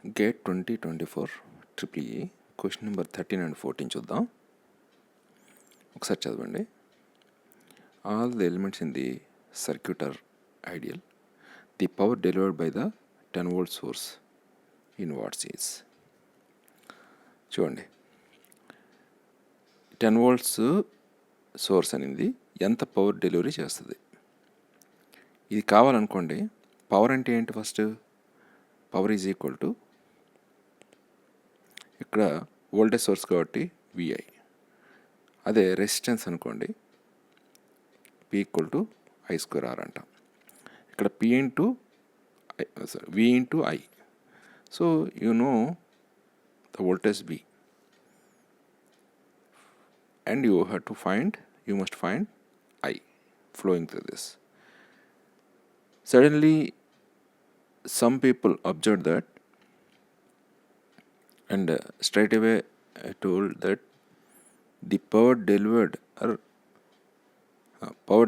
GATE-2024 EEE question number 13 and 14 చూద్దాం. ఒకసారి చదవండి. All the elements in the circuit are ideal. The power delivered by the 10 volt source in watts is. చూడండి, 10 volts source అనేది ఎంత power delivery చేస్తుంది. ఇది కావాలనుకోండి, power అంటే ఏంటి? First power is equal to, ఇక్కడ వోల్టేజ్ సోర్స్ కాబట్టి విఐ, అదే రెసిస్టెన్స్ అనుకోండి P equal to I square R అంటాం. ఇక్కడ P into V into I. So you know the voltage be and you must find I flowing through this. Suddenly some people observed that, and straight away I told that the power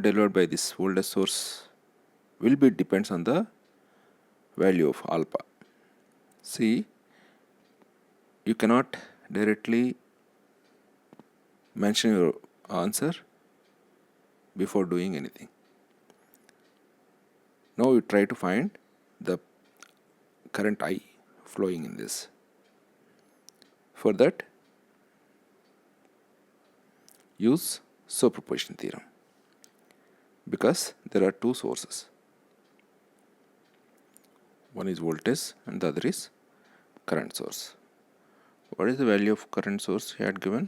delivered by this voltage source will be depends on the value of alpha. See, you cannot directly mention your answer before doing anything. Now you try to find the current I flowing in this. For that, use superposition theorem, because there are two sources. One is voltage and the other is current source. What is the value of current source he had given?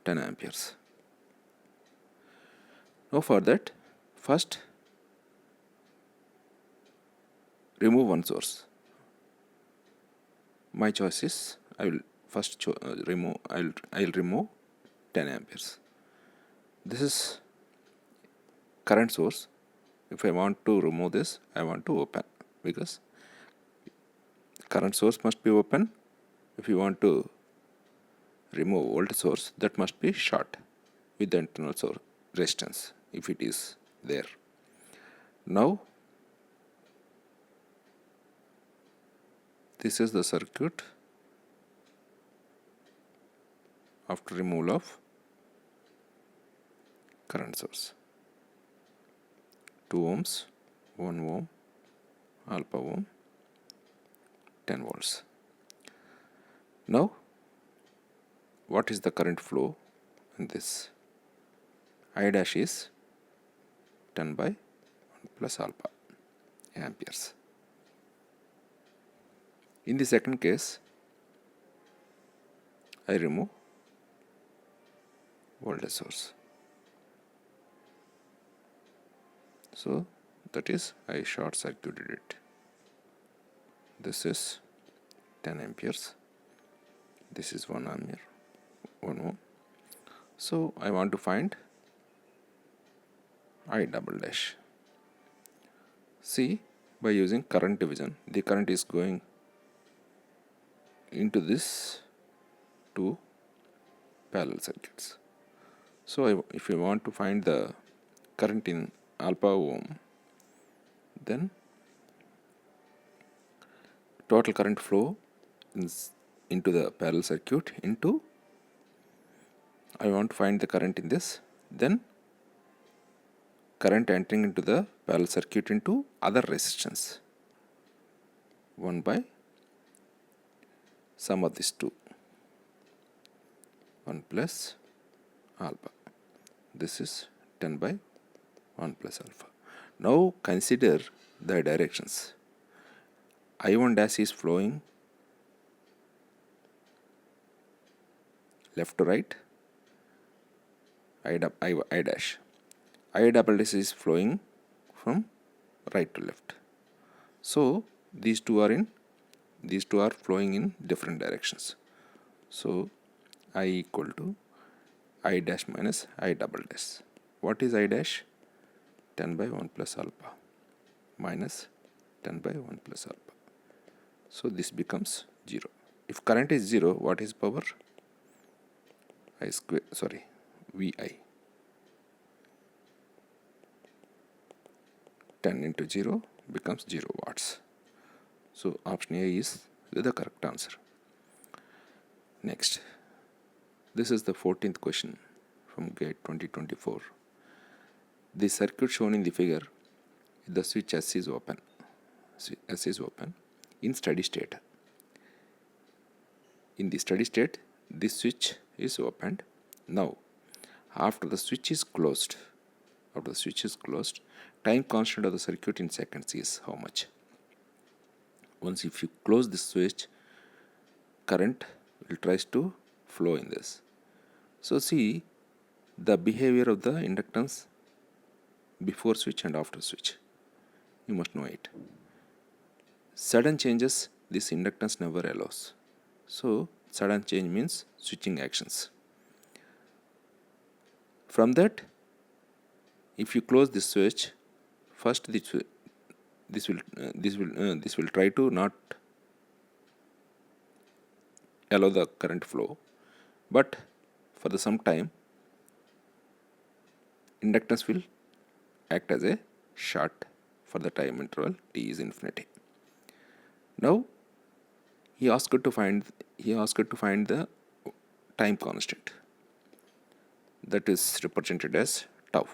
10 amperes. Now for that, first remove one source. My choice is I will first remove 10 amperes. This is current source. If I want to remove this, I want to open, because current source must be open. If you want to remove voltage source, that must be short with the internal source resistance if it is there. Now this is the circuit after removal of current source. 2 ohms, 1 ohm, alpha ohm, 10 volts. Now what is the current flow in this? I dash is 10 by 1 plus alpha amperes. In the second case, I remove voltage source. So that is, I short circuited it. This is 10 amperes. This is 1 ampere, 1 ohm. So I want to find I double dash. See, by using current division, the current is going into this two parallel circuits. So if you want to find the current in alpha ohm, then total current flow is into the parallel circuit into, I want to find the current in this, then current entering into the parallel circuit into other resistance, 1 by sum of these two, 1 plus alpha. This is 10 by 1 plus alpha. Now consider the directions. I1 dash is flowing left to right, I dash. I double dash is flowing from right to left. So these two are flowing in different directions. So I equal to I dash minus I double dash. What is I dash? 10 by 1 plus alpha minus 10 by 1 plus alpha. So this becomes 0. If current is 0, what is power? VI. 10 into 0 becomes 0 watts. So option A is the correct answer. Next, this is the 14th question from GATE 2024. The circuit shown in the figure, the switch S is open. S is open in steady state. In the steady state, this switch is opened. Now, after the switch is closed, time constant of the circuit in seconds is how much? Once if you close this switch, current will tries to flow in this. So see the behavior of the inductance before switch and after switch. You must know it. Sudden changes this inductance never allows. So sudden change means switching actions. From that, if you close this switch, first this will try to not allow the current flow, but for the some time inductance will act as a short for the time interval t is infinity. Now he asked to find the time constant, that is represented as tau.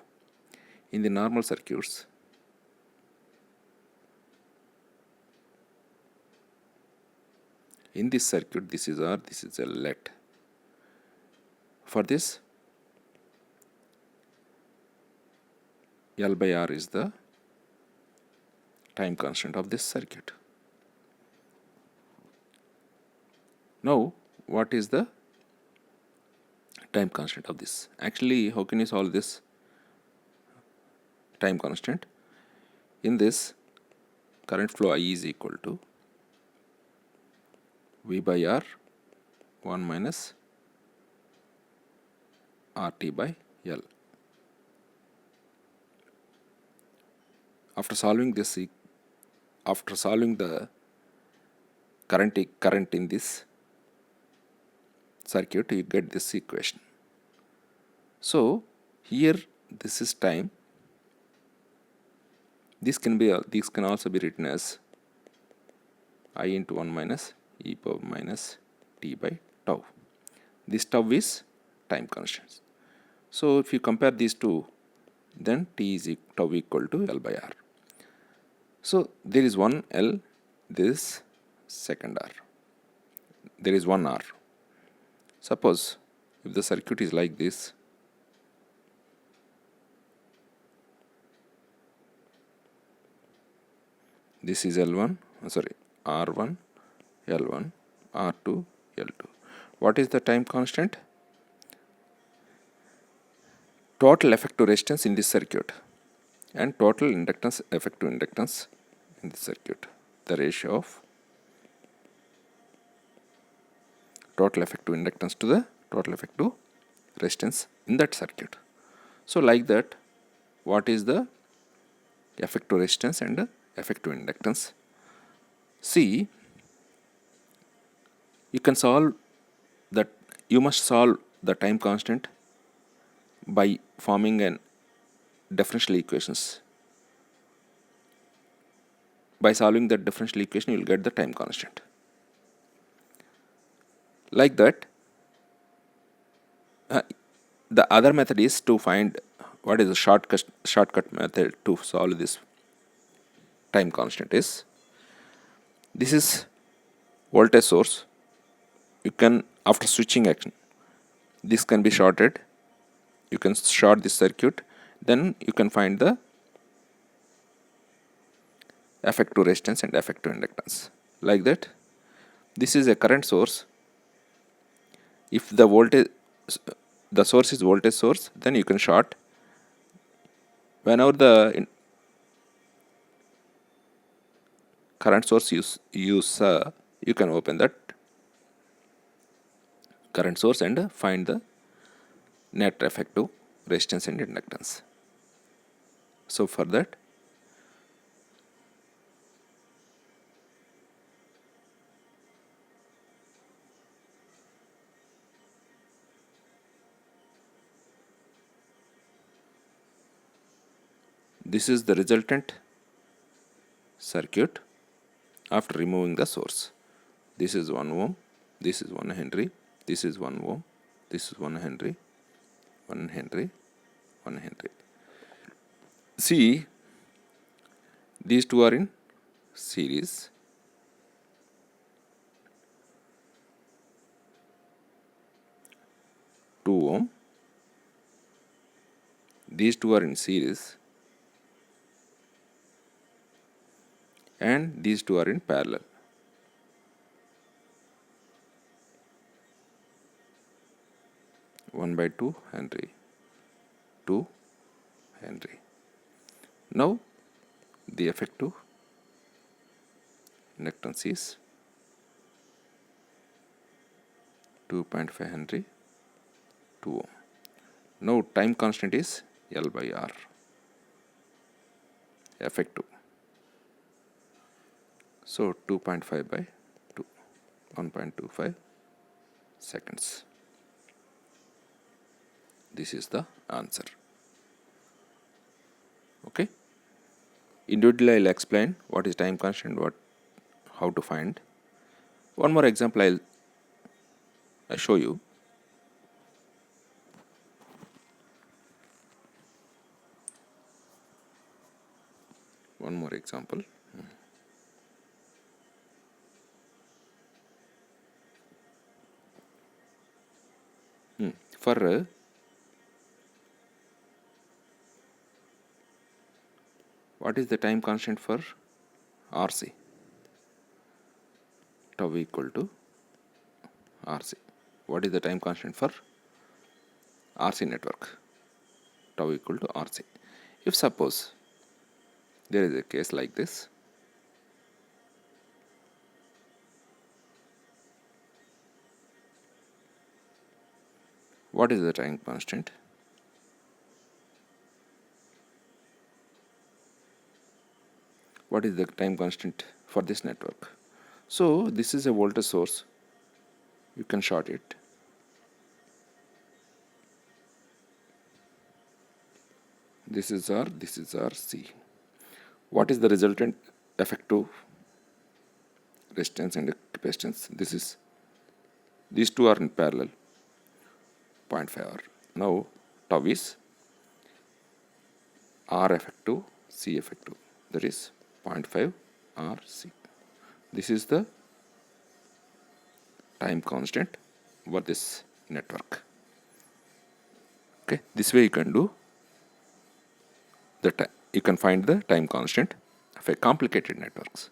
In the normal circuits, in this circuit, this is R, this is a let. For this, L by R is the time constant of this circuit. Now, what is the time constant of this? Actually, how can you solve this time constant? In this, current flow I is equal to V by R 1 minus RT by L. After solving this, after solving the current in this circuit, you get this equation. So here this is time. This can also be written as I into 1 minus e power minus t by tau. This tau is time constant. So if you compare these two, then t is tau equal to L by R. So there is one L, there is second R, there is one R. Suppose if the circuit is like this, this is R1, L1, R2, L2. What is the time constant? Total effective resistance in this circuit and total inductance, effective inductance in this circuit. The ratio of total effective inductance to the total effective resistance in that circuit. So like that, what is the effective resistance and effective inductance? See, you can solve that. You must solve the time constant by forming an differential equations. By solving that differential equation, you will get the time constant. Like that, the other method is to find what is the shortcut method to solve this time constant is, this is voltage source. You can, after switching action, this can be shorted. You can short this circuit, then you can find the effective resistance and effective inductance. Like that, this is a current source. If the source is voltage source, then you can short. Whenever the current source you can open that current source and find the net effective resistance and inductance. So for that, this is the resultant circuit after removing the source. This is 1 ohm, this is 1 Henry, this is 1 ohm, this is 1 Henry, 1 Henry, 1 Henry. See, these two are in series. Two ohm. These two are in series, and these two are in parallel. One by 2 Henry, 2 Henry. Now the effective inductance is 2.5 Henry, 2 ohm. Now time constant is L by R, effective. So 2.5 by 2, 1.25 seconds. This is the answer. Okay. Individually I'll explain what is time constant, how to find. One more example I'll show you. One more example. For what is the time constant for RC? Tau equal to RC. What is the time constant for RC network? Tau equal to RC. If suppose there is a case like this, what is the time constant? What is the time constant for this network? So this is a voltage source. You can short it. This is R, this is RC. What is the resultant effective resistance and capacitance? These two are in parallel, 0.5 R. Now tau is R effective, C effective, that is 0.5 RC. This is the time constant for this network. Okay, this way you can do the time. You can find the time constant of a complicated networks.